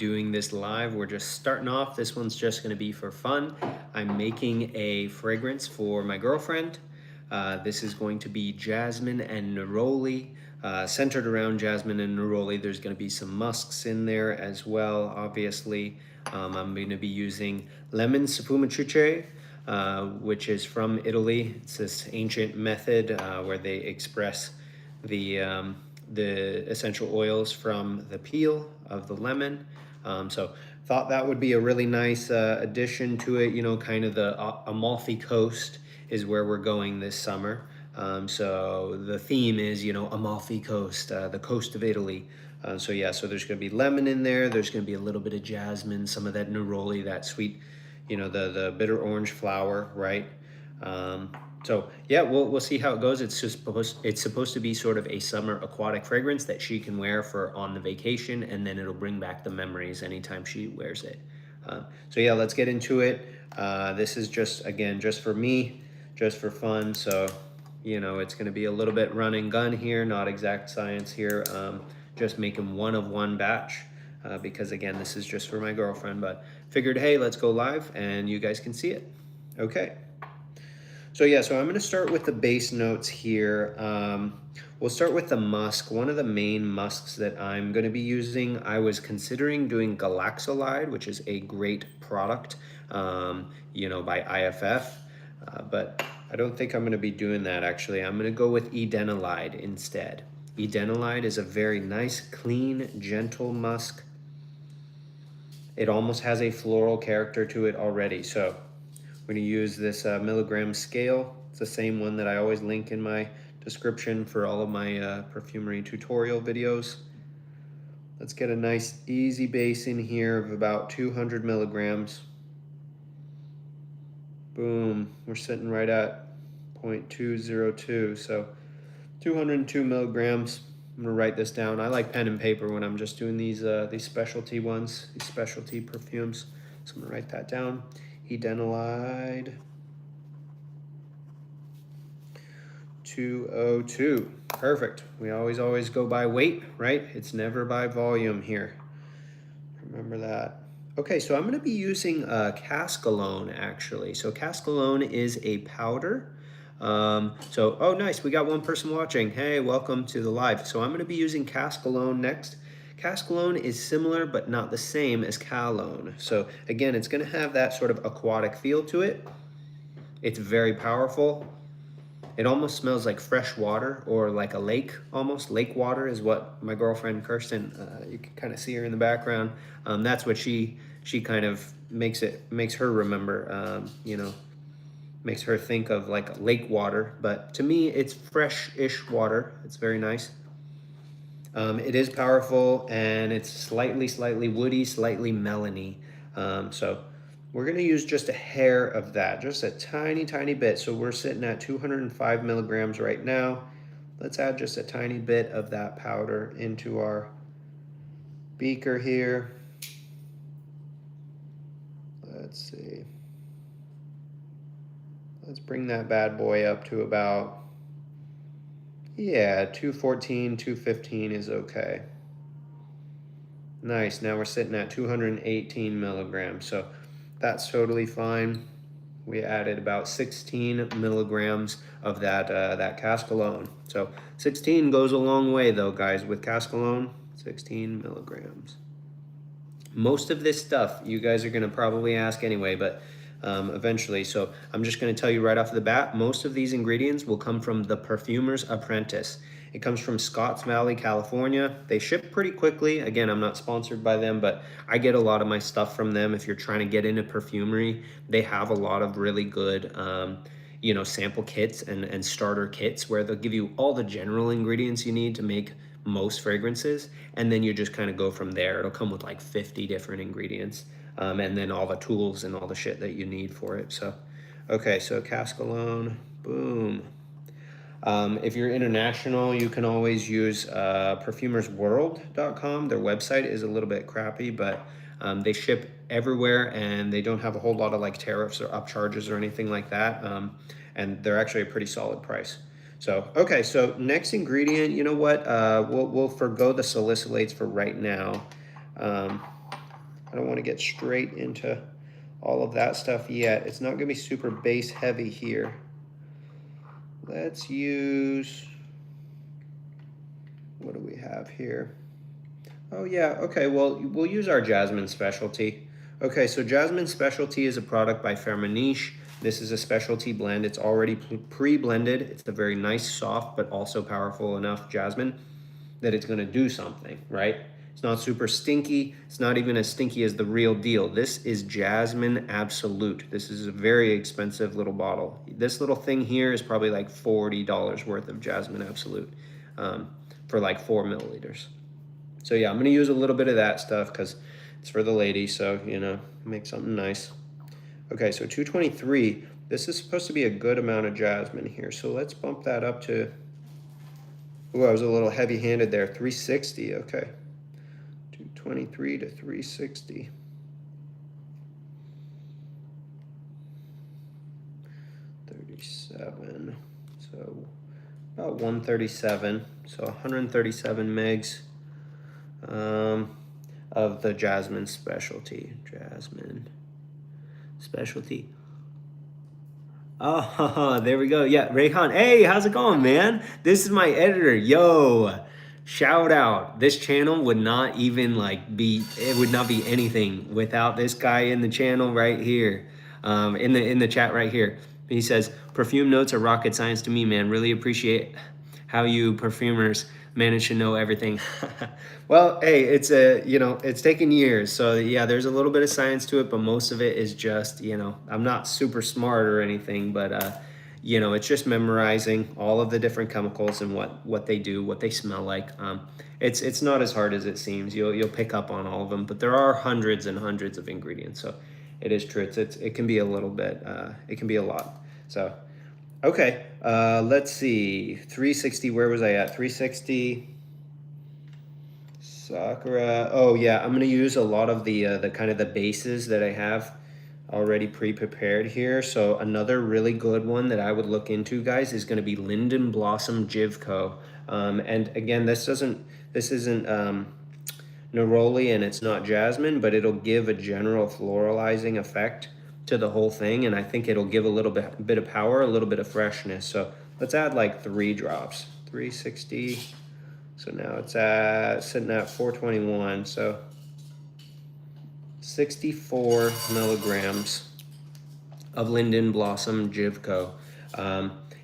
doing this live. We're just starting off. This one's just going to be for fun. I'm making a fragrance for my girlfriend. This is going to be Jasmine and Neroli. Centered around Jasmine and Neroli, there's going to be some musks in there as well, obviously. I'm going to be using lemon sfumatrice, which is from Italy. It's this ancient method where they express the essential oils from the peel of the lemon. So thought that would be a really nice addition to it. You know, kind of the Amalfi Coast is where we're going this summer. So the theme is, you know, Amalfi Coast, the coast of Italy. So yeah, so there's going to be lemon in there. There's going to be a little bit of jasmine, some of that neroli, that sweet, you know, the bitter orange flower, right? So yeah, we'll see how it goes. It's supposed to be sort of a summer aquatic fragrance that she can wear for on the vacation, and then it'll bring back the memories anytime she wears it. So yeah, let's get into it. This is just, again, just for me, just for fun. So, you know, it's going to be a little bit run and gun here, not exact science here. Just making one of one batch because, again, this is just for my girlfriend. But figured, hey, let's go live and you guys can see it. Okay. So yeah, so I'm going to start with the base notes here. We'll start with the musk. One of the main musks that I'm going to be using, I was considering doing Galaxolide, which is a great product, you know, by IFF. But I don't think I'm going to be doing that, actually. I'm going to go with Edenolide instead. Edenolide is a very nice, clean, gentle musk. It almost has a floral character to it already. So we're going to use this milligram scale. It's the same one that I always link in my description for all of my perfumery tutorial videos. Let's get a nice easy base in here of about 200 milligrams. Boom, we're sitting right at 0.202, so 202 milligrams. I'm gonna write this down. I like pen and paper when I'm just doing these specialty ones, these specialty perfumes. So I'm gonna write that down. Edenolide 202. Perfect. We always go by weight, right? It's never by volume here. Remember that. Okay, so I'm going to be using Cascalone, actually. So Cascalone is a powder. Oh, nice. We got one person watching. Hey, welcome to the live. So I'm going to be using Cascalone next. Cascalone is similar but not the same as Calone. So again, it's going to have that sort of aquatic feel to it. It's very powerful. It almost smells like fresh water, or like a lake almost. Lake water is what my girlfriend Kirsten, you can kind of see her in the background. That's what she kind of makes her remember, you know, makes her think of like lake water. But to me, it's fresh-ish water. It's very nice. It is powerful, and it's slightly woody, slightly melony. So we're going to use just a hair of that, just a tiny bit. So we're sitting at 205 milligrams right now. Let's add just a tiny bit of that powder into our beaker here. Let's see. Let's bring that bad boy up to about, yeah, 214, 215 is okay. Nice. Now we're sitting at 218 milligrams. So that's totally fine. We added about 16 milligrams of that Cascalone. So 16 goes a long way, though, guys, with Cascalone. 16 milligrams. Most of this stuff you guys are going to probably ask anyway, but eventually. So I'm just going to tell you right off the bat, most of these ingredients will come from the Perfumer's Apprentice. It comes from Scotts Valley, California. They ship pretty quickly. Again, I'm not sponsored by them, but I get a lot of my stuff from them. If you're trying to get into perfumery, they have a lot of really good, you know, sample kits and starter kits where they'll give you all the general ingredients you need to make most fragrances, and then you just kind of go from there. It'll come with like 50 different ingredients, and then all the tools and all the shit that you need for it. So, okay, so Cascalone, boom. If you're international, you can always use perfumersworld.com. Their website is a little bit crappy, but they ship everywhere, and they don't have a whole lot of like tariffs or upcharges or anything like that. And they're actually a pretty solid price. So, okay, so next ingredient, you know what? We'll forgo the salicylates for right now. I don't want to get straight into all of that stuff yet. It's not going to be super base heavy here. Let's use, what do we have here? Oh yeah, okay, well, we'll use our Jasmine Specialty. Okay, so Jasmine Specialty is a product by Firmenich. This is a specialty blend. It's already pre-blended. It's a very nice, soft, but also powerful enough jasmine that it's gonna do something, right? It's not super stinky. It's not even as stinky as the real deal. This is Jasmine Absolute. This is a very expensive little bottle. This little thing here is probably like $40 worth of Jasmine Absolute for like 4 milliliters. So yeah, I'm gonna use a little bit of that stuff because it's for the ladies, so you know, make something nice. Okay, so 223. This is supposed to be a good amount of jasmine here, so let's bump that up to, ooh, I was a little heavy-handed there, 360, okay. 223 to 360. 37, so about 137, so 137 megs. Of the Jasmine Specialty. Jasmine Specialty. Oh, there we go. Yeah, Rayhan. Hey, how's it going, man? This is my editor. Yo, shout out. This channel would not even it would not be anything without this guy in the channel right here, in the chat right here. He says, perfume notes are rocket science to me, man. Really appreciate how you perfumers manage to know everything. Well, hey, it's taken years. So yeah, there's a little bit of science to it, but most of it is just, I'm not super smart or anything, but it's just memorizing all of the different chemicals and what they do, what they smell like. It's not as hard as it seems. You'll pick up on all of them, but there are hundreds and hundreds of ingredients. So it is true. It can be a little bit, it can be a lot. So, okay, let's see. 360, where was I at? 360. Sakura. Oh yeah, I'm gonna use a lot of the kind of the bases that I have already pre-prepared here. So another really good one that I would look into, guys, is gonna be Linden Blossom Jivco. And again, this isn't Neroli and it's not jasmine, but it'll give a general floralizing effect to the whole thing, and I think it'll give a little bit of power, a little bit of freshness. So let's add like 3 drops. 360. So now it's sitting at 421. So 64 milligrams of Linden Blossom Jivco.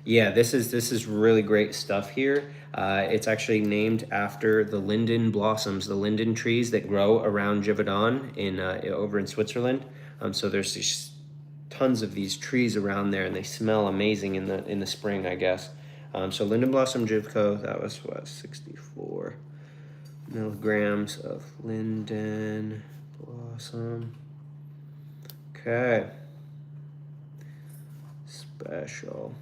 Yeah, this is really great stuff here. It's actually named after the linden blossoms, the linden trees that grow around Givaudan over in Switzerland. So there's these tons of these trees around there, and they smell amazing in the spring, I guess. So Linden Blossom Jivco, that was what, 64 milligrams of Linden Blossom. Okay. Special.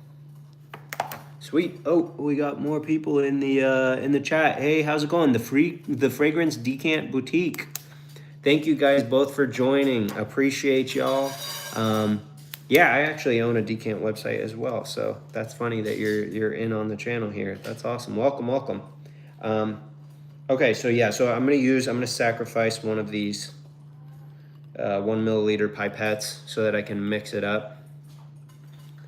Sweet. Oh, we got more people in the chat. Hey, how's it going? The Fragrance Decant Boutique. Thank you guys both for joining. Appreciate y'all. Yeah, I actually own a decant website as well, so that's funny that you're in on the channel here. That's awesome. Welcome. Okay, so yeah, so I'm gonna sacrifice one of these 1 milliliter pipettes so that I can mix it up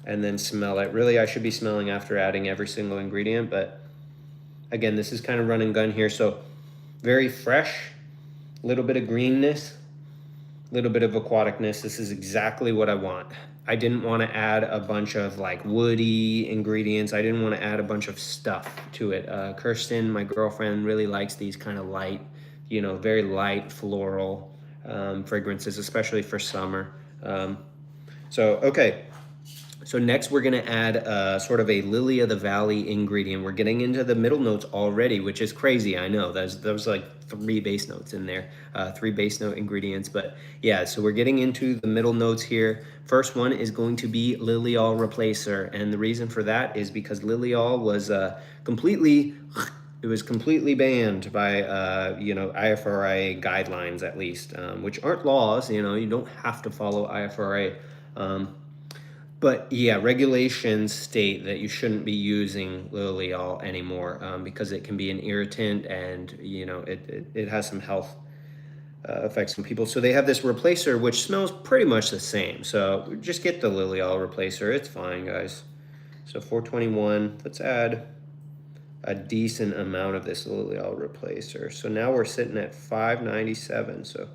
and then smell it. Really, I should be smelling after adding every single ingredient, but again, this is kind of run and gun here. So very fresh, a little bit of greenness, a little bit of aquaticness. This is exactly what I want. I didn't want to add a bunch of like woody ingredients. I didn't want to add a bunch of stuff to it. Kirsten, my girlfriend, really likes these kind of light, very light floral fragrances, especially for summer. Okay. So next we're gonna add sort of a lily of the valley ingredient. We're getting into the middle notes already, which is crazy, I know. There's like 3 base notes in there, 3 base note ingredients. But yeah, so we're getting into the middle notes here. First one is going to be Liliol Replacer. And the reason for that is because Liliol was completely banned by IFRA guidelines, at least, which aren't laws. You don't have to follow IFRA. But yeah, regulations state that you shouldn't be using Liliol anymore because it can be an irritant, and it has some health affects some people. So they have this replacer which smells pretty much the same. So just get the lily oil replacer. It's fine, guys. So 421. Let's add a decent amount of this lily oil replacer. So now we're sitting at 597. So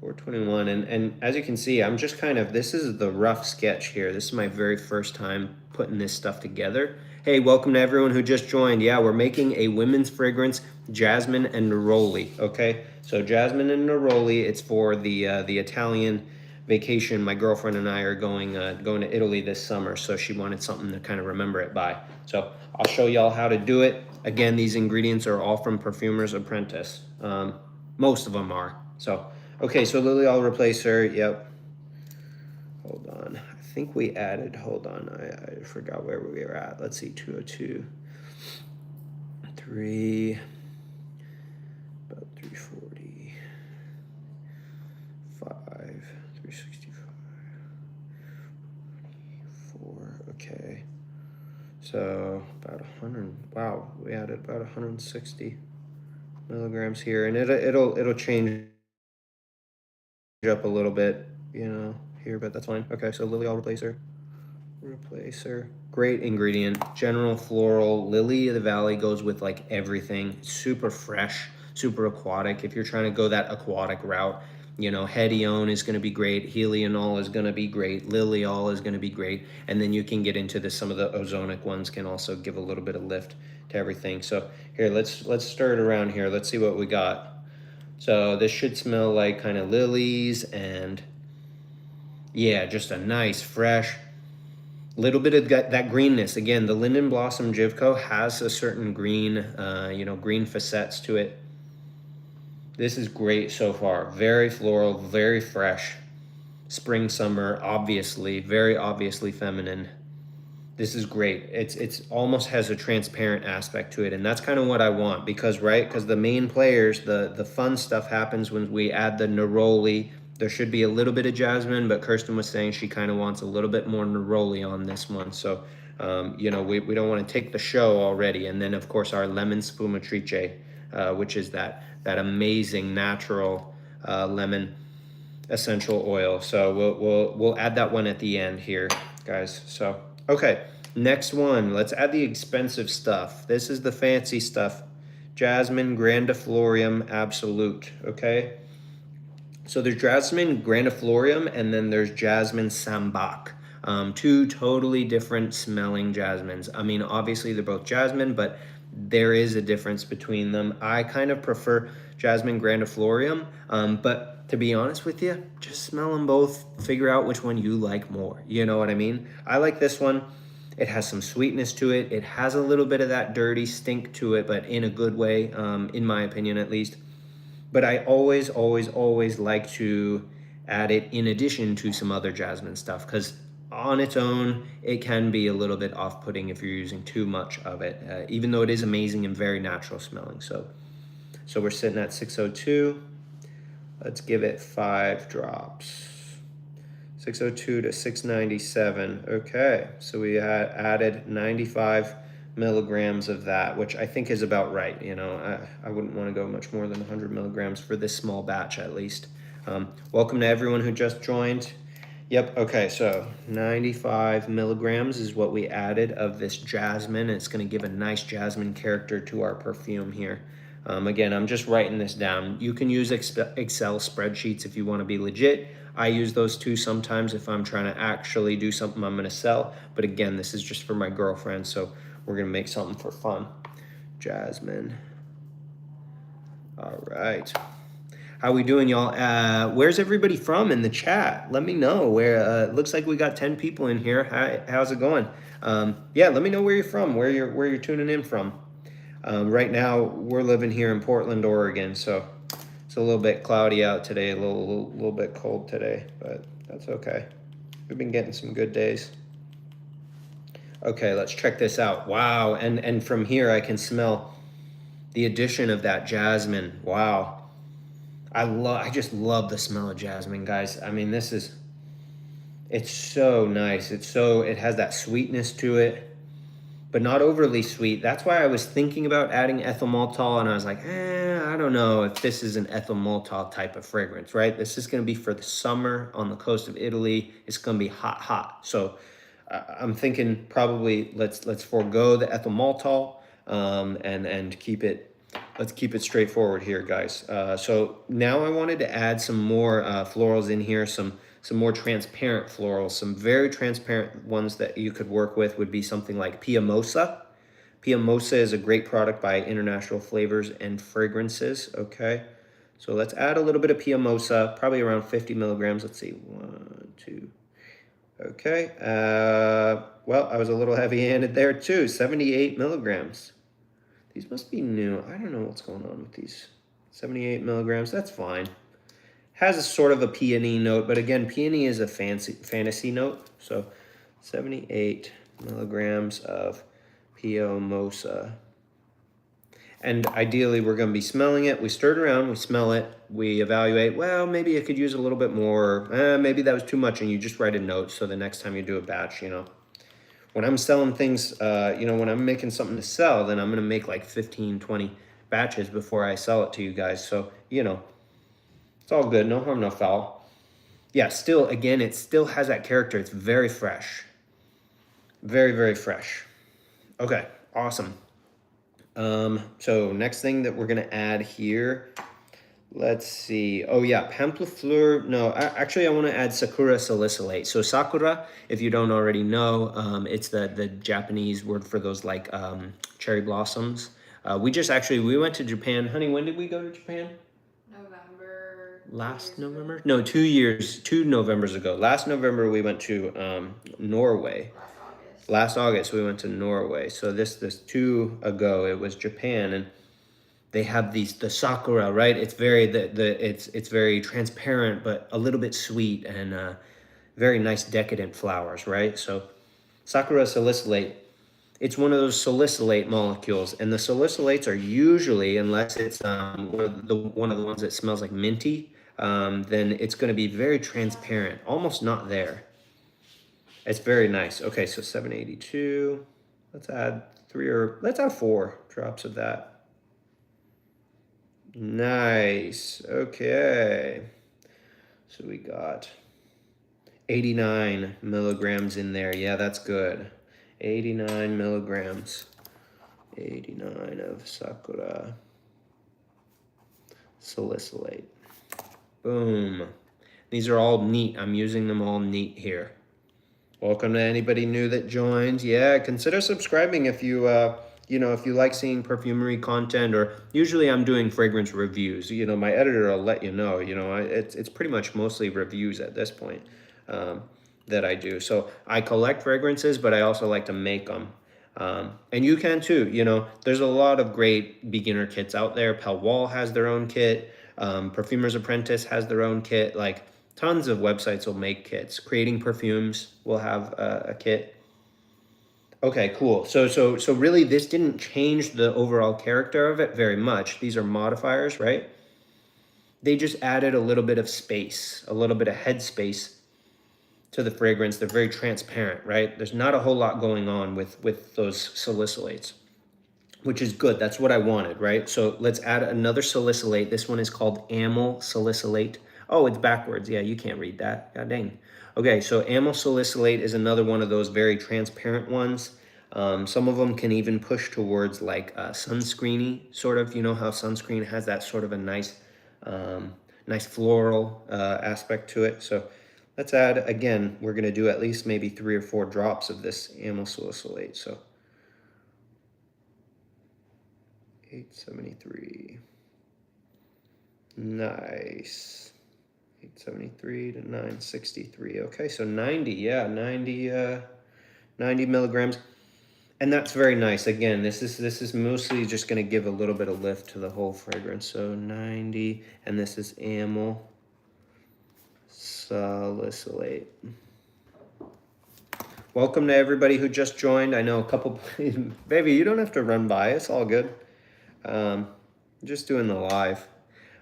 421. And as you can see, I'm just kind of, this is the rough sketch here. This is my very first time putting this stuff together. Hey, welcome to everyone who just joined. Yeah, we're making a women's fragrance, Jasmine and Neroli, okay? So Jasmine and Neroli, it's for the Italian vacation. My girlfriend and I are going to Italy this summer, so she wanted something to kind of remember it by. So I'll show y'all how to do it. Again, these ingredients are all from Perfumer's Apprentice. Most of them are. So, okay, so lily oil replacer, yep. Hold on, I think we added, hold on, I forgot where we were at. Let's see, 202, 3, about 340, 5, 365, 4, okay. So about 100, wow, we added about 160 milligrams here, and it'll change up a little bit, you know, here, but that's fine. Okay, so lily oil replacer, great ingredient. General floral, lily of the valley goes with like everything. Super fresh, super aquatic. If you're trying to go that aquatic route, you know, hedione is going to be great, helionol is going to be great, liliol is going to be great, and then you can get into some of the ozonic ones can also give a little bit of lift to everything. So here, let's stir it around here. Let's see what we got. So this should smell like kind of lilies and yeah, just a nice fresh little bit of that greenness. Again, the Linden Blossom Jivco has a certain green, you know, green facets to it. This is great so far. Very floral, very fresh. Spring, summer, obviously, very obviously feminine. This is great. It's almost has a transparent aspect to it, and that's kind of what I want because, right, because the main players, the fun stuff happens when we add the neroli. There should be a little bit of jasmine, but Kirsten was saying she kind of wants a little bit more neroli on this one. So, you know, we don't want to take the show already. And then, of course, our lemon sfumatrice, which is that amazing natural lemon essential oil. So we'll add that one at the end here, guys. So okay, next one. Let's add the expensive stuff. This is the fancy stuff. Jasmine Grandiflorium Absolute. Okay. So there's Jasmine Grandiflorium and then there's Jasmine Sambac. Two totally different smelling jasmines. I mean, obviously they're both jasmine, but there is a difference between them. I kind of prefer Jasmine Grandiflorium, but to be honest with you, just smell them both, figure out which one you like more. You know what I mean? I like this one. It has some sweetness to it. It has a little bit of that dirty stink to it, but in a good way, in my opinion at least. But I always like to add it in addition to some other jasmine stuff because on its own, it can be a little bit off-putting if you're using too much of it, even though it is amazing and very natural smelling. So we're sitting at 602. Let's give it 5 drops. 602 to 697. Okay, so we added 95 milligrams of that, which I think is about right. You know, I wouldn't want to go much more than 100 milligrams for this small batch at least. Welcome to everyone who just joined. Yep, okay, so 95 milligrams is what we added of this jasmine. It's going to give a nice jasmine character to our perfume here. Again, I'm just writing this down. You can use Excel spreadsheets if you want to be legit. I use those too sometimes if I'm trying to actually do something I'm going to sell. But again, this is just for my girlfriend, so we're going to make something for fun. Jasmine. All right. How we doing, y'all? Where's everybody from in the chat? Let me know. Where it looks like we got 10 people in here. Hi, how's it going? Yeah, let me know where you're from, where you're tuning in from. Right now, we're living here in Portland, Oregon, so it's a little bit cloudy out today, a little bit cold today, but that's okay. We've been getting some good days. Okay, let's check this out. Wow, and from here I can smell the addition of that jasmine. Wow. I just love the smell of jasmine, guys. I mean, it's so nice. It has that sweetness to it. but not overly sweet. That's why I was thinking about adding ethyl maltol, and I was like, I don't know if this is an ethyl maltol type of fragrance, right? This is gonna be for the summer on the coast of Italy. It's gonna be hot, hot. So I'm thinking probably let's forego the ethyl maltol and keep it. Let's keep it straightforward here, guys. So now I wanted to add some more florals in here, some more transparent florals. Some very transparent ones that you could work with would be something like Pia Mossa. Pia Mossa is a great product by International Flavors and Fragrances, okay? So let's add a little bit of Pia Mossa, probably around 50 milligrams. Let's see, 1, 2, okay. Well, I was a little heavy-handed there too, 78 milligrams. These must be new. I don't know what's going on with these. 78 milligrams, that's fine. Has a sort of a peony note, but again, peony is a fantasy note. So 78 milligrams of Pia Mossa. And ideally, we're going to be smelling it. We stir it around, we smell it, we evaluate, well, maybe I could use a little bit more. Maybe that was too much, and you just write a note so the next time you do a batch, you know. When I'm selling things, you know, when I'm making something to sell, then I'm going to make like 15, 20 batches before I sell it to you guys. So, you know, it's all good. No harm, no foul. Yeah, still, again, it still has that character. It's very fresh. Very, very fresh. Okay, awesome. So next thing that we're going to add here, let's see. Oh yeah, Pamplifleur. No, actually I want to add Sakura salicylate. So Sakura, if you don't already know, it's the Japanese word for those like cherry blossoms. We went to Japan. Honey, when did we go to Japan? November. Last November? No, 2 Novembers ago. Last November we went to Norway. Last August we went to Norway. So this 2 ago it was Japan, and they have the sakura, right? It's very it's very transparent, but a little bit sweet, and very nice decadent flowers, right? So sakura salicylate, it's one of those salicylate molecules, and the salicylates are usually, unless it's one of the ones that smells like minty, then it's going to be very transparent, almost not there. It's very nice. Okay, so 782. Let's add 4 drops of that. Nice. Okay. So we got 89 milligrams in there. Yeah, that's good. 89 milligrams. 89 of Sakura salicylate. Boom. These are all neat. I'm using them all neat here. Welcome to anybody new that joins. Yeah, consider subscribing if you you know, if you like seeing perfumery content, or usually I'm doing fragrance reviews. You know, my editor will let you know. You know, it's pretty much mostly reviews at this point that I do. So I collect fragrances, but I also like to make them. And you can too. You know, there's a lot of great beginner kits out there. Pal Wall has their own kit. Perfumer's Apprentice has their own kit. Like, tons of websites will make kits. Creating Perfumes will have a kit. Okay, cool. So really this didn't change the overall character of it very much. These are modifiers, right? They just added a little bit of space, a little bit of head space to the fragrance. They're very transparent, right? There's not a whole lot going on with those salicylates, which is good. That's what I wanted, right? So let's add another salicylate. This one is called amyl salicylate. Oh, it's backwards. Yeah, you can't read that. God dang. Okay, so amyl salicylate is another one of those very transparent ones. Some of them can even push towards like sunscreeny, sort of. You know how sunscreen has that sort of a nice, nice floral aspect to it. So let's add, again, we're going to do at least maybe 3 or 4 drops of this amyl salicylate. So 873. Nice. 873 to 963. Okay, so 90, yeah, 90 milligrams. And that's very nice. Again, this is mostly just going to give a little bit of lift to the whole fragrance. So 90, and this is amyl salicylate. Welcome to everybody who just joined. I know a couple, baby, you don't have to run by. It's all good. Just doing the live.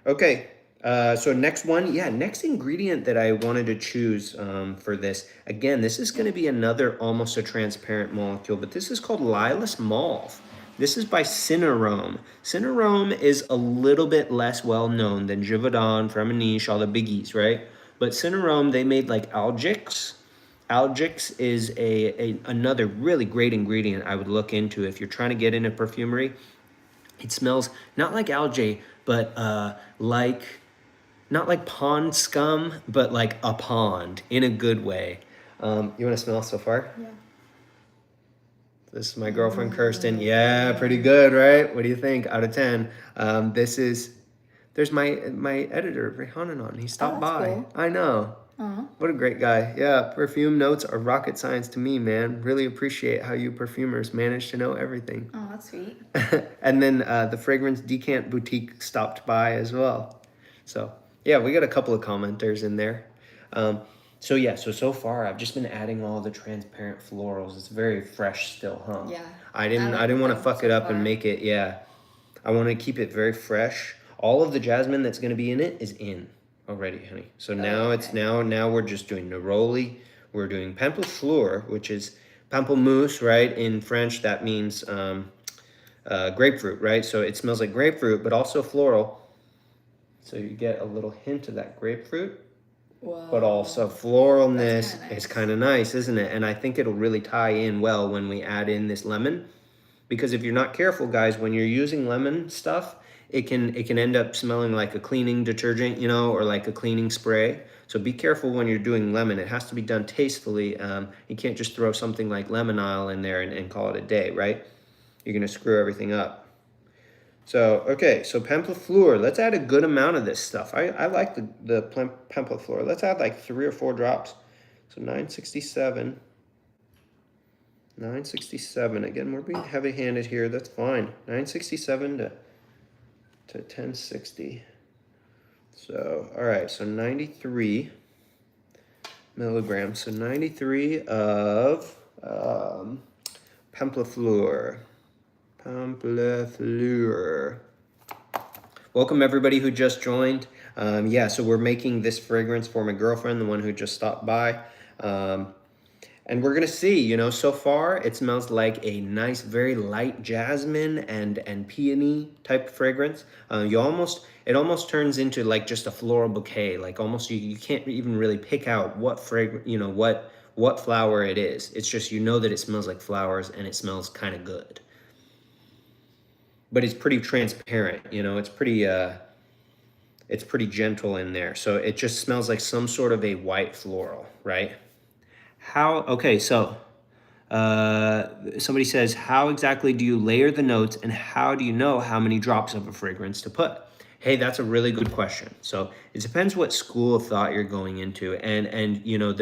Okay. So next one, yeah, next ingredient that I wanted to choose for this. Again, this is going to be another almost a transparent molecule, but this is called Lilas Mauve. This is by Cinerome. Cinerome is a little bit less well known than Givaudan, Firmenich, all the biggies, right? But Cinerome, they made like Algix. Algix is another really great ingredient I would look into if you're trying to get into perfumery. It smells not like algae, but like not like pond scum, but like a pond in a good way. You want to smell so far? Yeah. This is my girlfriend Kirsten. Yeah, pretty good, right? What do you think out of 10? There's my editor, Rehananon. He stopped by. Cool. I know. What a great guy. Yeah, perfume notes are rocket science to me, man. Really appreciate how you perfumers manage to know everything. Oh, that's sweet. And then the Fragrance Decant Boutique stopped by as well. So, yeah, we got a couple of commenters in there. So far I've just been adding all the transparent florals. It's very fresh still, huh? Yeah. I didn't want to fuck it up far. and make it, yeah. I want to keep it very fresh. All of the jasmine that's going to be in it is in already, honey. So now it's now we're just doing Neroli. We're doing Pamplemousse, which is pamplemousse, right? In French, that means grapefruit, right? So it smells like grapefruit, but also floral. So you get a little hint of that grapefruit. Whoa. But also floralness. Nice. It's kind of nice, isn't it? And I think it'll really tie in well when we add in this lemon. Because if you're not careful, guys, when you're using lemon stuff, it can end up smelling like a cleaning detergent, you know, or like a cleaning spray. So be careful when you're doing lemon. It has to be done tastefully. You can't just throw something like lemon oil in there and call it a day, right? You're going to screw everything up. So, okay, so Pamplemousse, let's add a good amount of this stuff. I like the Pamplemousse. Let's add like 3 or 4 drops. So 967. 967. Again, we're being heavy-handed here. That's fine. 967 to 1060. So, all right, so 93 milligrams. So 93 of Pamplemousse. Pamplemousse. Welcome everybody who just joined. So we're making this fragrance for my girlfriend, the one who just stopped by. And we're gonna see, you know, so far it smells like a nice, very light jasmine and peony type fragrance. It almost turns into like just a floral bouquet. Like almost you can't even really pick out what fragrance, you know, what flower it is. It's just, you know, that it smells like flowers and it smells kind of good. But it's pretty transparent, you know, it's pretty gentle in there. So it just smells like some sort of a white floral, right? Somebody says, how exactly do you layer the notes and how do you know how many drops of a fragrance to put? Hey, that's a really good question. So it depends what school of thought you're going into. And you know,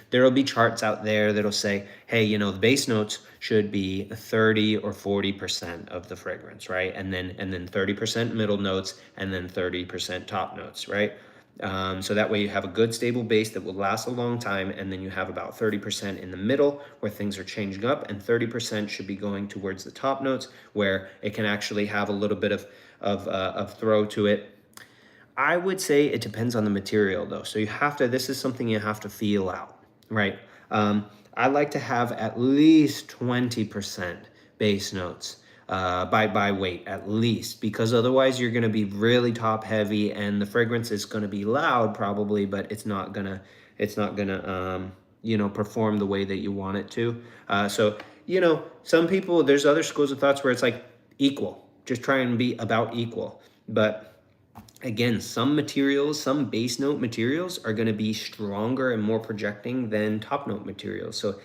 there'll be charts out there that'll say, hey, you know, the base notes should be 30 or 40% of the fragrance, right? And then 30% middle notes and then 30% top notes, right? So that way you have a good stable base that will last a long time, and then you have about 30% in the middle where things are changing up, and 30% should be going towards the top notes where it can actually have a little bit of throw to it. I would say it depends on the material though. So this is something you have to feel out, right? I like to have at least 20% base notes. By weight at least, because otherwise you're going to be really top heavy and the fragrance is going to be loud probably, but it's not gonna you know, perform the way that you want it to. So you know, some people, there's other schools of thoughts where it's like equal, just try and be about equal. But again, some base note materials are going to be stronger and more projecting than top note materials. So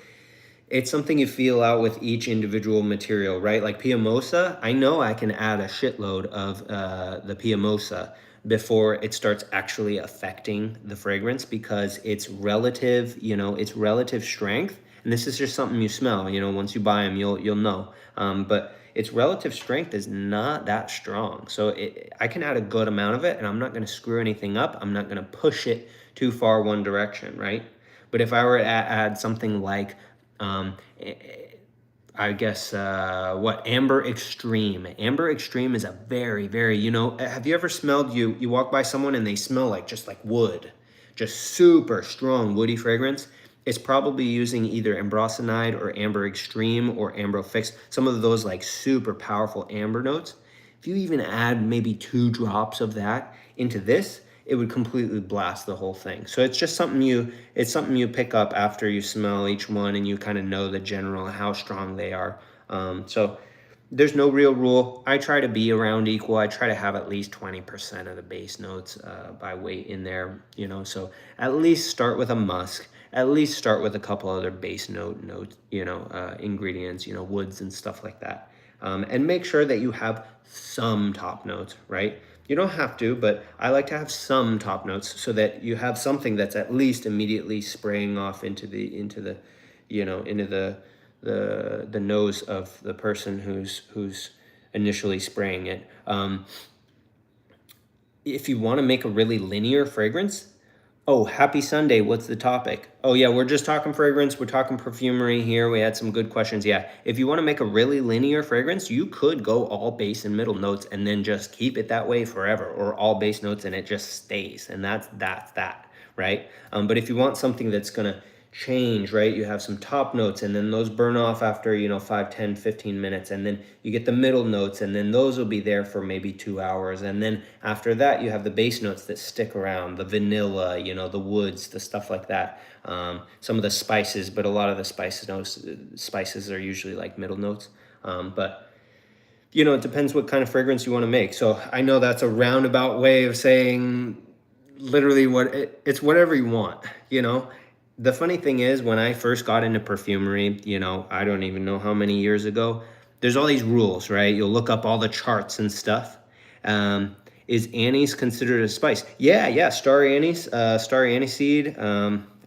it's something you feel out with each individual material, right? Like Piamosa, I know I can add a shitload of the Piamosa before it starts actually affecting the fragrance, because it's relative, you know, it's relative strength. And this is just something you smell, you know, once you buy them, you'll know. But its relative strength is not that strong. So I can add a good amount of it and I'm not going to screw anything up. I'm not going to push it too far one direction, right? But if I were to add something like I guess, Amber Extreme. Amber Extreme is a very, very, have you ever smelled, you walk by someone and they smell like just like wood, just super strong woody fragrance? It's probably using either ambrosinide or Amber Extreme or Ambro Fix, some of those like super powerful amber notes. If you even add maybe 2 drops of that into this, it would completely blast the whole thing. So it's just something you pick up after you smell each one and you kind of know the general how strong they are. So there's no real rule. I try to be around equal. I try to have at least 20% of the base notes by weight in there, so at least start with a musk. At least start with a couple other base notes, ingredients, woods and stuff like that. And make sure that you have some top notes, right? You don't have to, but I like to have some top notes so that you have something that's at least immediately spraying off into the nose of the person who's initially spraying it. If you want to make a really linear fragrance, oh, happy Sunday. What's the topic? Oh, yeah, we're just talking fragrance. We're talking perfumery here. We had some good questions. Yeah, if you want to make a really linear fragrance, you could go all base and middle notes and then just keep it that way forever, or all base notes and it just stays. And that's that, right? But if you want something that's going to change, right? You have some top notes and then those burn off after, 5, 10, 15 minutes. And then you get the middle notes and then those will be there for maybe 2 hours. And then after that, you have the base notes that stick around, the vanilla, the woods, the stuff like that. Some of the spices, but a lot of the spices are usually like middle notes. But it depends what kind of fragrance you want to make. So I know that's a roundabout way of saying literally it's whatever you want. The funny thing is, when I first got into perfumery, I don't even know how many years ago, there's all these rules, right? You'll look up all the charts and stuff. Is anise considered a spice? Yeah, star anise, star aniseed.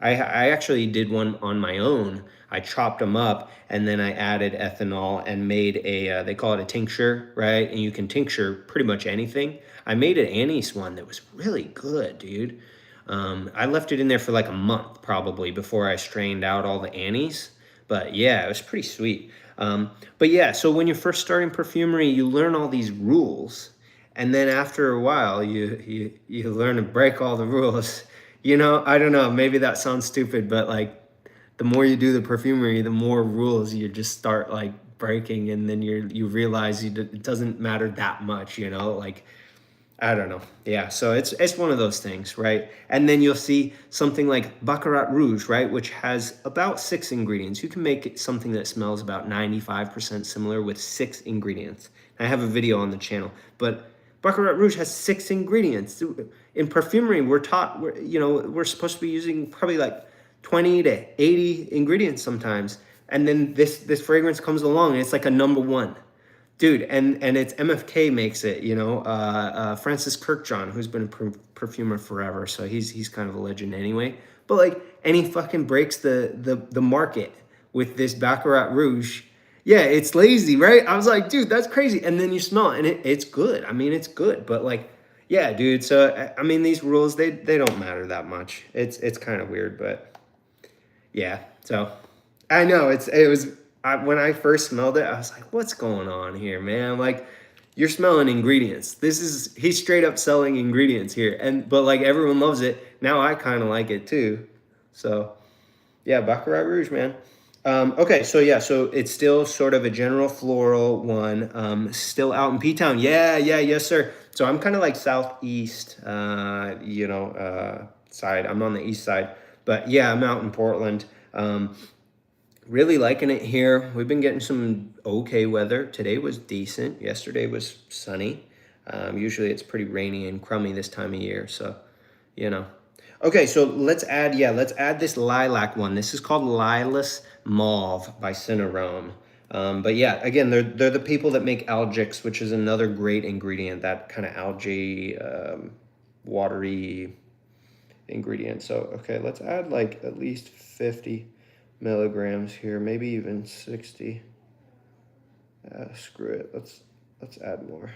I actually did one on my own. I chopped them up and then I added ethanol and made they call it a tincture, right? And you can tincture pretty much anything. I made an anise one that was really good, dude. I left it in there for like a month probably before I strained out all the anise. But yeah, it was pretty sweet. But yeah, so when you're first starting perfumery, you learn all these rules. And then after a while, you learn to break all the rules. I don't know, maybe that sounds stupid, but like the more you do the perfumery, the more rules you just start like breaking, and then you realize it doesn't matter that much, like I don't know. Yeah, so it's one of those things, right? And then you'll see something like Baccarat Rouge, right, which has about 6 ingredients. You can make it something that smells about 95% similar with 6 ingredients. I have a video on the channel, but Baccarat Rouge has 6 ingredients. In perfumery, we're taught we're supposed to be using probably like 20 to 80 ingredients sometimes. And then this fragrance comes along and it's like a number 1. Dude, and it's MFK makes it, Francis Kirkjohn, who's been a perfumer forever, so he's kind of a legend anyway. But like, and he fucking breaks the market with this Baccarat Rouge. Yeah, it's lazy, right? I was like, dude, that's crazy. And then you smell it, and it's good. I mean, it's good, but like, yeah, dude. So I mean, these rules they don't matter that much. It's kind of weird, but yeah. So I know when I first smelled it, I was like, what's going on here, man? Like, you're smelling ingredients. He's straight up selling ingredients here. But like everyone loves it. Now I kind of like it too. So yeah, Baccarat Rouge, man. Okay, so yeah, so it's still sort of a general floral one. Still out in P-Town. Yeah, yes, sir. So I'm kind of like southeast, side. I'm on the east side. But yeah, I'm out in Portland. Really liking it here. We've been getting some okay weather. Today was decent. Yesterday was sunny. Usually it's pretty rainy and crummy this time of year. So, Okay, so let's add this lilac one. This is called Lilas Mauve by Cinerome. But yeah, again, they're the people that make Algix, which is another great ingredient, that kind of algae, watery ingredient. So, okay, let's add like at least 50 milligrams here, maybe even 60. Screw it. Let's add more,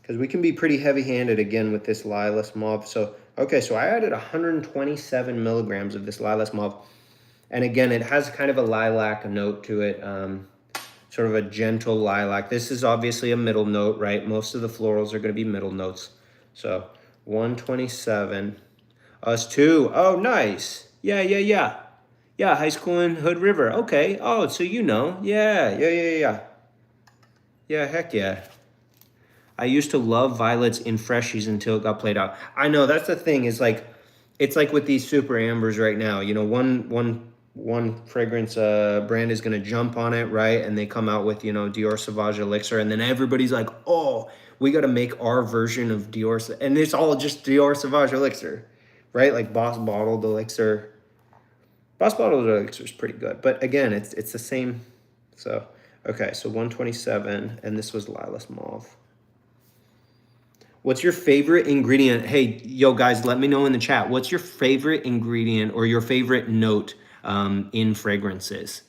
because we can be pretty heavy-handed again with this Lilas Mauve. So okay, so I added 127 milligrams of this Lilas Mauve, And again, it has kind of a lilac note to it, sort of a gentle lilac. This is obviously a middle note, right? Most of the florals are going to be middle notes. So 127. Us too. Oh, nice. Yeah, yeah, yeah. Yeah, high school in Hood River. Okay. Oh, so you know. Yeah, yeah, yeah, yeah. Yeah, heck yeah. I used to love violets in freshies until it got played out. I know that's the thing. Is like, it's like with these super ambers right now. You know, one fragrance brand is gonna jump on it, right? And they come out with, you know, Dior Sauvage Elixir, and then everybody's like, oh, we got to make our version of Dior, and it's all just Dior Sauvage Elixir, right? Like Boss Bottled Elixir. Boss Bottled Elixir is pretty good, but again, it's the same. So okay, so 127, and this was Lilas Mauve. What's your favorite ingredient? Hey, yo, guys, let me know in the chat. What's your favorite ingredient or your favorite note in fragrances?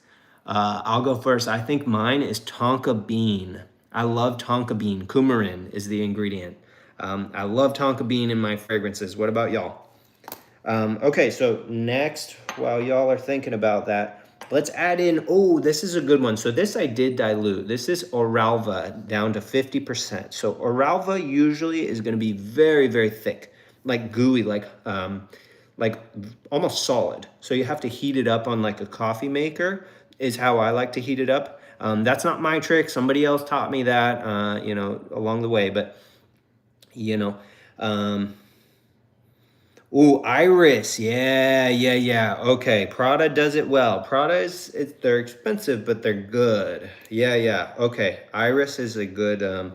I'll go first. I think mine is tonka bean. I love tonka bean. Coumarin is the ingredient. I love tonka bean in my fragrances. What about y'all? Okay, so next, while y'all are thinking about that, let's add in, oh, this is a good one. So this I did dilute. This is Oralva down to 50%. So Oralva usually is going to be very, very thick, like gooey, like almost solid. So you have to heat it up on like a coffee maker is how I like to heat it up. That's not my trick. Somebody else taught me that, you know, along the way, but you know, ooh, Iris. Yeah, yeah, yeah. Okay, Prada does it well. Prada they're expensive, but they're good. Yeah, yeah. Okay, Iris is a good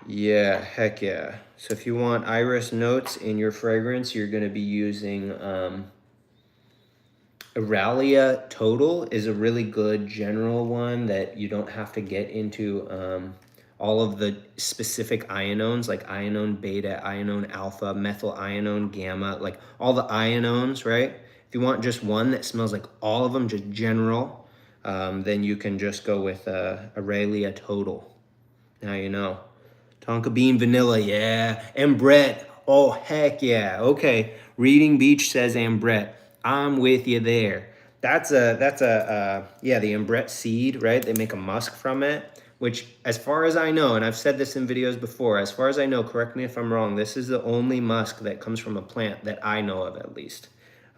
yeah, heck yeah. So if you want Iris notes in your fragrance, you're going to be using Aralia Total is a really good general one that you don't have to get into all of the specific ionones, like ionone beta, ionone alpha, methyl ionone gamma, like all the ionones, right? If you want just one that smells like all of them, just general, then you can just go with Aralia Total. Now you know. Tonka bean vanilla, yeah. Ambrette, oh heck yeah. Okay, Reading Beach says Ambrette. I'm with you there. Yeah, the Ambrette seed, right? They make a musk from it, which as far as I know, and I've said this in videos before, as far as I know, correct me if I'm wrong, this is the only musk that comes from a plant that I know of at least.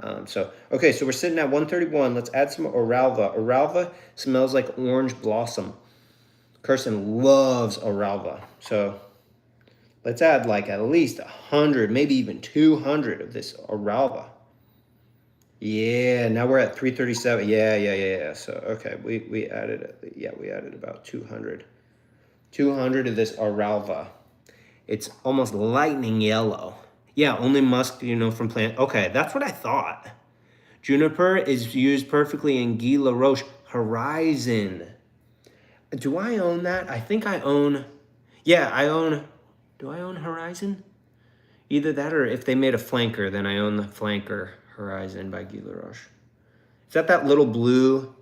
Okay, so we're sitting at 131. Let's add some Oralva. Oralva smells like orange blossom. Kirsten loves Oralva. So let's add like at least 100, maybe even 200 of this Oralva. Yeah, now we're at 337. Yeah. So, okay, we added, yeah, we added about 200. 200 of this Oralva. It's almost lightning yellow. Yeah, only musk, you know, from plant. Okay, that's what I thought. Juniper is used perfectly in Guy Laroche Horizon. Do I own that? I think I own, yeah, do I own Horizon? Either that or if they made a flanker, then I own the flanker Horizon by Guy Laroche. Is that little blue,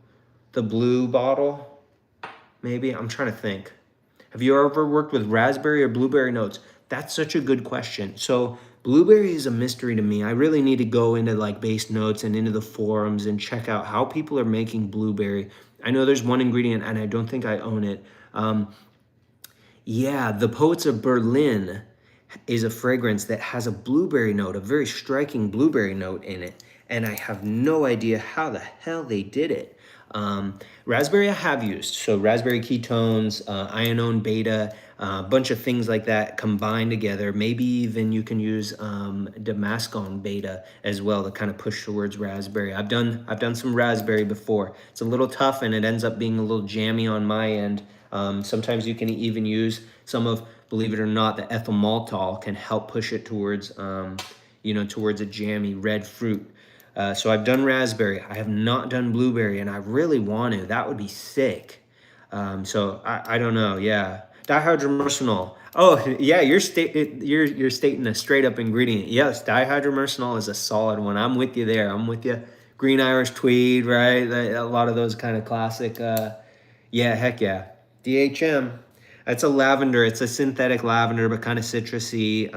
the blue bottle? Maybe, I'm trying to think. Have you ever worked with raspberry or blueberry notes? That's such a good question. So blueberry is a mystery to me. I really need to go into like base notes and into the forums and check out how people are making blueberry. I know there's one ingredient and I don't think I own it. Yeah, the Poets of Berlin is a fragrance that has a blueberry note, a very striking blueberry note in it. And I have no idea how the hell they did it. Raspberry I have used. So raspberry ketones, ionone beta, a bunch of things like that combined together. Maybe even you can use Damascone beta as well to kind of push towards raspberry. I've done some raspberry before. It's a little tough and it ends up being a little jammy on my end. Sometimes you can even use some of, believe it or not, the ethyl maltol can help push it towards, towards a jammy red fruit. So I've done raspberry. I have not done blueberry, and I really want to. That would be sick. So I don't know. Yeah, dihydromercenol. Oh yeah, you're stating a straight up ingredient. Yes, dihydromercenol is a solid one. I'm with you there. I'm with you. Green Irish Tweed, right? A lot of those kind of classic. Yeah, heck yeah. DHM. It's a lavender. It's a synthetic lavender, but kind of citrusy.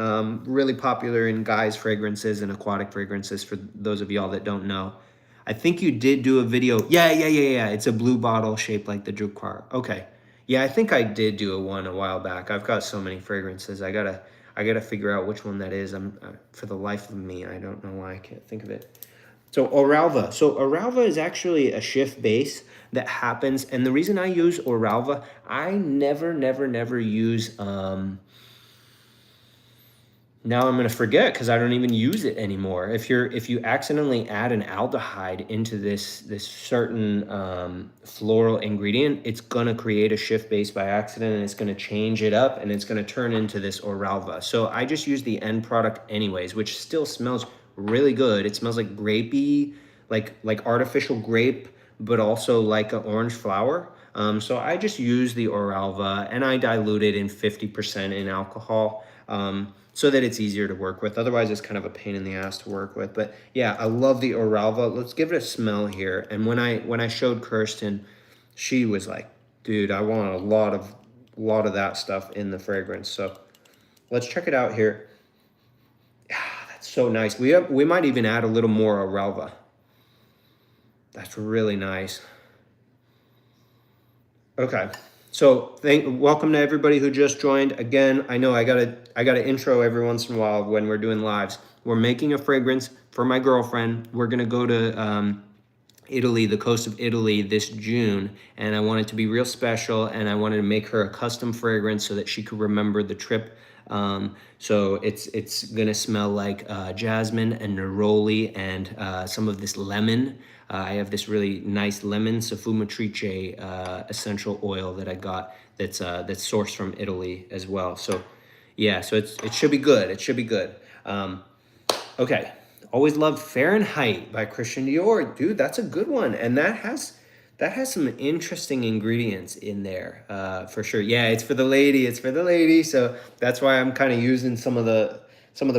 Really popular in guys' fragrances and aquatic fragrances for those of y'all that don't know. I think you did do a video. Yeah. It's a blue bottle shaped like the Juquar. Okay. Yeah, I think I did do one a while back. I've got so many fragrances. I gotta figure out which one that is. For the life of me, I don't know why I can't think of it. So Oralva. So Oralva is actually a shift base that happens, and the reason I use Oralva, I never use. Now I'm gonna forget because I don't even use it anymore. If you accidentally add an aldehyde into this certain floral ingredient, it's gonna create a shift base by accident, and it's gonna change it up, and it's gonna turn into this Oralva. So I just use the end product anyways, which still smells really good. It smells like grapey, like artificial grape, but also like an orange flower. So I just use the Oralva, and I dilute it in 50% in alcohol. So that it's easier to work with. Otherwise, it's kind of a pain in the ass to work with. But yeah, I love the Oralva. Let's give it a smell here. And when I showed Kirsten, she was like, "Dude, I want a lot of that stuff in the fragrance." So let's check it out here. Ah, that's so nice. We might even add a little more Oralva. That's really nice. Okay. So welcome to everybody who just joined. Again, I know I gotta intro every once in a while when we're doing lives. We're making a fragrance for my girlfriend. We're gonna go to Italy, the coast of Italy this June, and I wanted to be real special, and I wanted to make her a custom fragrance so that she could remember the trip. So it's gonna smell like jasmine and neroli and some of this lemon. I have this really nice lemon sfumatrice essential oil that I got that's sourced from Italy as well. So yeah, so it should be good. It should be good. Okay, always loved Fahrenheit by Christian Dior, dude. That's a good one, and that has some interesting ingredients in there for sure. Yeah, it's for the lady. It's for the lady. So that's why I'm kind of using some of the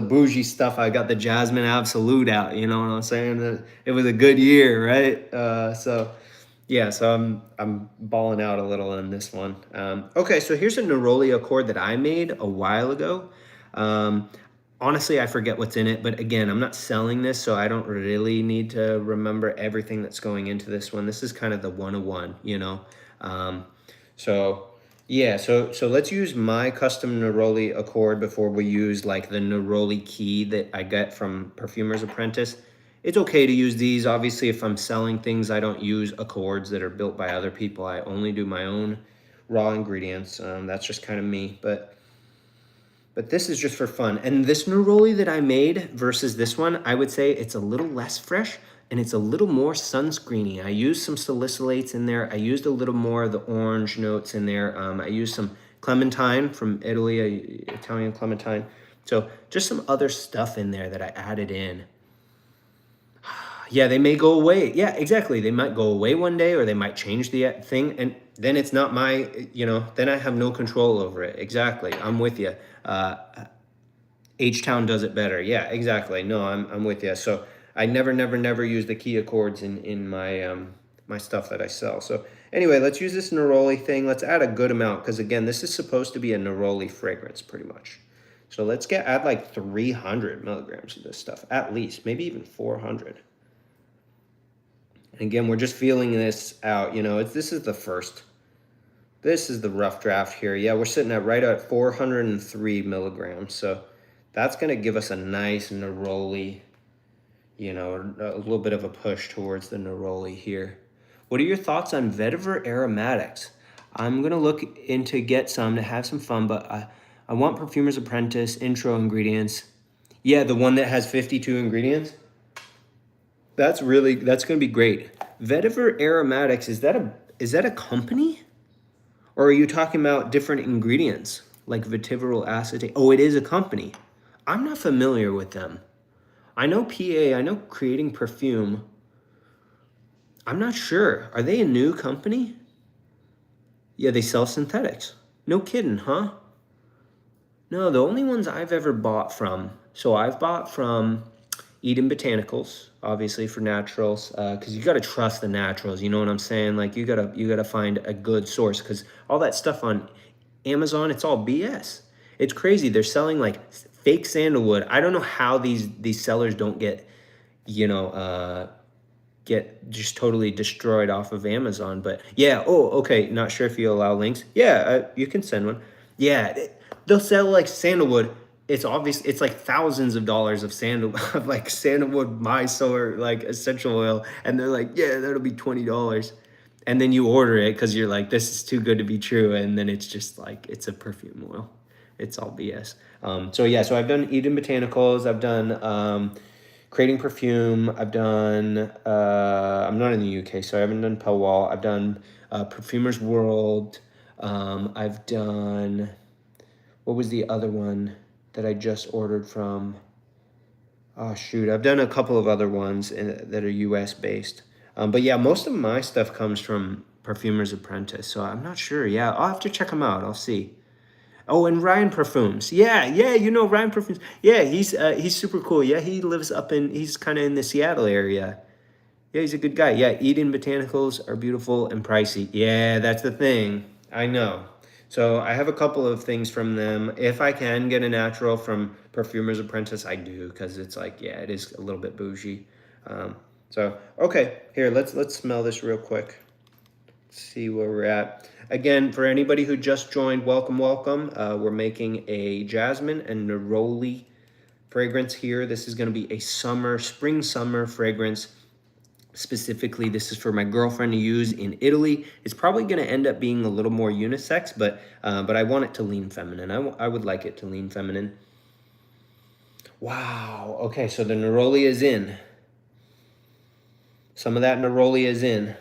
bougie stuff. I got the Jasmine Absolute out. You know what I'm saying? It was a good year, right? So yeah, so I'm balling out a little in this one. Okay, so here's a Neroli Accord that I made a while ago. Honestly, I forget what's in it, but again, I'm not selling this, so I don't really need to remember everything that's going into this one. This is kind of the 101, you know? So yeah, so let's use my custom Neroli Accord before we use like the Neroli key that I get from Perfumer's Apprentice. It's okay to use these. Obviously, if I'm selling things, I don't use Accords that are built by other people. I only do my own raw ingredients. That's just kind of me, but this is just for fun. And this Neroli that I made versus this one, I would say it's a little less fresh and it's a little more sunscreeny. I used some salicylates in there. I used a little more of the orange notes in there. I used some clementine from Italy, Italian clementine. So just some other stuff in there that I added in. Yeah, they may go away. Yeah, exactly. They might go away one day or they might change the thing. And then it's not my, then I have no control over it. Exactly. I'm with you. H-Town does it better. Yeah, exactly. No, I'm with you. So I never use the key accords in my my stuff that I sell. So anyway, let's use this Neroli thing. Let's add a good amount because again, this is supposed to be a Neroli fragrance pretty much. So let's add like 300 milligrams of this stuff at least, maybe even 400. And again, we're just feeling this out. This is the rough draft here. Yeah, we're sitting at right at 403 milligrams. So that's going to give us a nice Neroli, a little bit of a push towards the Neroli here. What are your thoughts on vetiver aromatics? I'm going to look into get some to have some fun, but I want Perfumer's Apprentice intro ingredients. Yeah, the one that has 52 ingredients. That's going to be great. Vetiver Aromatics, is that a company? Or are you talking about different ingredients like vetiveryl acetate? Oh, it is a company. I'm not familiar with them. I know PA, I know Creating Perfume. I'm not sure. Are they a new company? Yeah, they sell synthetics. No kidding, huh? No, the only ones I've ever bought from. So I've bought from Eden Botanicals, obviously for naturals, because you got to trust the naturals. You know what I'm saying? Like you gotta find a good source because all that stuff on Amazon, it's all BS. It's crazy. They're selling like fake sandalwood. I don't know how these sellers don't get, get just totally destroyed off of Amazon. But yeah, oh, okay, not sure if you allow links. Yeah, you can send one. Yeah, they'll sell like sandalwood. It's obvious. It's like thousands of dollars of sandal, of like sandalwood Mysore like essential oil, and they're like, yeah, that'll be $20. And then you order it because you're like, this is too good to be true, and then it's just like it's a perfume oil. It's all BS. So yeah, so I've done Eden Botanicals. I've done Creating Perfume. I've done. I'm not in the UK, so I haven't done Pellwall. I've done Perfumer's World. I've done. What was the other one that I just ordered from? Oh shoot, I've done a couple of other ones that are US based. But yeah, most of my stuff comes from Perfumer's Apprentice, so I'm not sure. Yeah, I'll have to check them out. I'll see. Oh, and Ryan Perfumes. Yeah, yeah, you know Ryan Perfumes. Yeah, he's super cool. Yeah, he lives up in he's kind of in the Seattle area. Yeah, he's a good guy. Yeah, Eden Botanicals are beautiful and pricey. Yeah, that's the thing. I know. So I have a couple of things from them. If I can get a natural from Perfumer's Apprentice, I do because it's like, yeah, it is a little bit bougie. So okay, here let's smell this real quick. See where we're at. Again, for anybody who just joined, welcome, welcome. We're making a Jasmine and Neroli fragrance here. This is going to be a spring summer fragrance. Specifically, this is for my girlfriend to use in Italy. It's probably going to end up being a little more unisex, but I want it to lean feminine. I would like it to lean feminine. Wow. Okay, so the Neroli is in. Some of that Neroli is in.